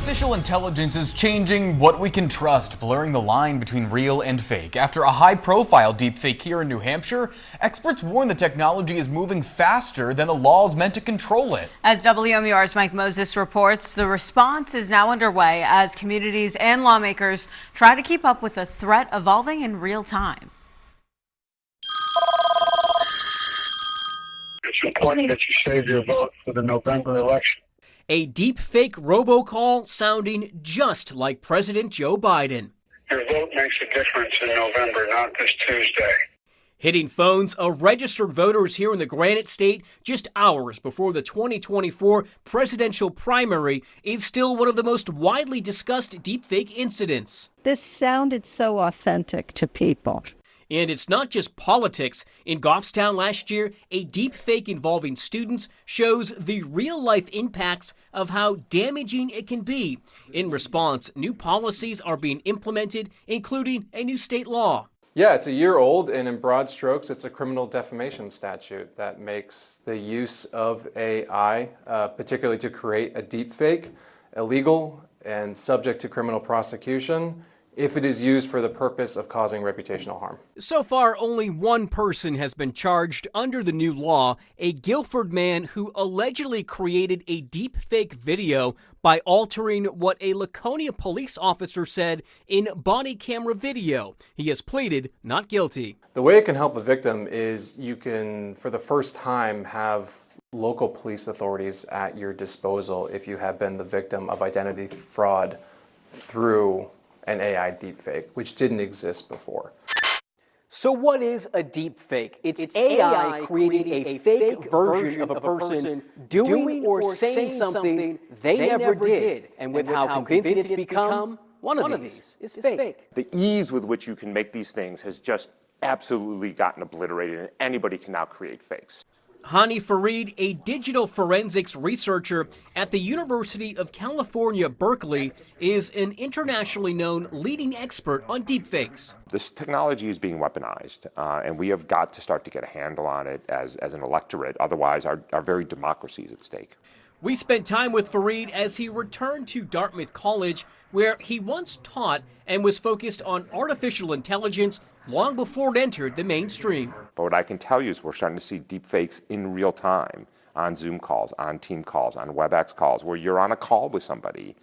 Artificial intelligence is changing what we can trust, blurring the line between real and fake. After a high-profile deepfake here in New Hampshire, experts warn the technology is moving faster than the laws meant to control it. As WMUR's Mike Moses reports, the response is now underway as communities and lawmakers try to keep up with the threat evolving in real time. It's important that you save your vote for the November election. A deep-fake robocall sounding just like President Joe Biden. Your vote makes a difference in November, not this Tuesday. Hitting phones of registered voters here in the Granite State just hours before the 2024 presidential primary is still one of the most widely discussed deepfake incidents. This sounded so authentic to people. And it's not just politics. In Goffstown last year, a deepfake involving students shows the real-life impacts of how damaging it can be. In response, new policies are being implemented, including a new state law. Yeah, it's a year old, and in broad strokes, it's a criminal defamation statute that makes the use of AI, particularly to create a deepfake, illegal and subject to criminal prosecution if it is used for the purpose of causing reputational harm. So far, only one person has been charged under the new law, a Guilford man who allegedly created a deepfake video by altering what a Laconia police officer said in body camera video. He has pleaded not guilty. The way it can help a victim is you can, for the first time, have local police authorities at your disposal if you have been the victim of identity fraud through an AI deepfake, which didn't exist before. So what is a deepfake? It's AI creating a fake version of a person doing or saying something they never did. And with how convincing it's become, one of these is fake. The ease with which you can make these things has just absolutely gotten obliterated, and anybody can now create fakes. Hani Farid, a digital forensics researcher at the University of California, Berkeley, is an internationally known leading expert on deepfakes. This technology is being weaponized, and we have got to start to get a handle on it as an electorate. Otherwise, our very democracy is at stake. We spent time with Farid as he returned to Dartmouth College, where he once taught and was focused on artificial intelligence long before it entered the mainstream. But what I can tell you is we're starting to see deepfakes in real time on Zoom calls, on team calls, on WebEx calls, where you're on a call with somebody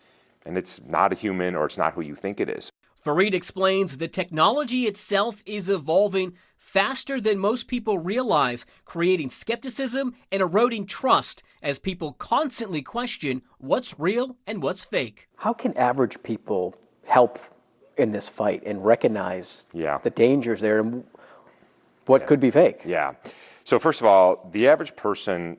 and it's not a human or it's not who you think it is. Farid explains the technology itself is evolving faster than most people realize, creating skepticism and eroding trust as people constantly question what's real and what's fake. How can average people help in this fight and recognize the dangers there and what could be fake? Yeah. So first of all, the average person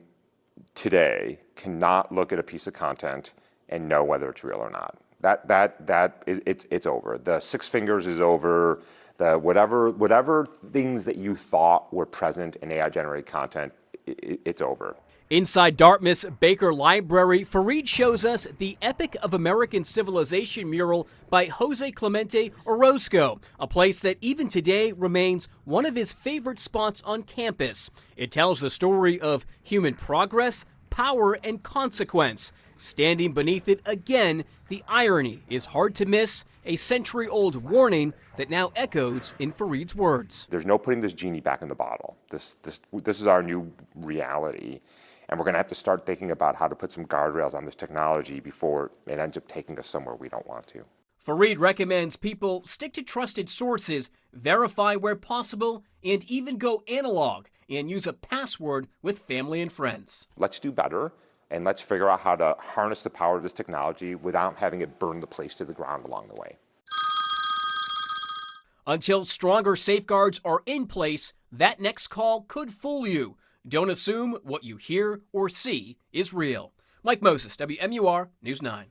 today cannot look at a piece of content and know whether it's real or not. It's over. The six fingers is over. The whatever things that you thought were present in AI-generated content, it's over. Inside Dartmouth's Baker Library, Farid shows us the Epic of American Civilization mural by Jose Clemente Orozco, a place that even today remains one of his favorite spots on campus. It tells the story of human progress, power, and consequence. Standing beneath it again, the irony is hard to miss, a century-old warning that now echoes in Farid's words. There's no putting this genie back in the bottle. This is our new reality. And we're going to have to start thinking about how to put some guardrails on this technology before it ends up taking us somewhere we don't want to. Farid recommends people stick to trusted sources, verify where possible, and even go analog and use a password with family and friends. Let's do better, and let's figure out how to harness the power of this technology without having it burn the place to the ground along the way. Until stronger safeguards are in place, that next call could fool you. Don't assume what you hear or see is real. Mike Moses, WMUR News 9.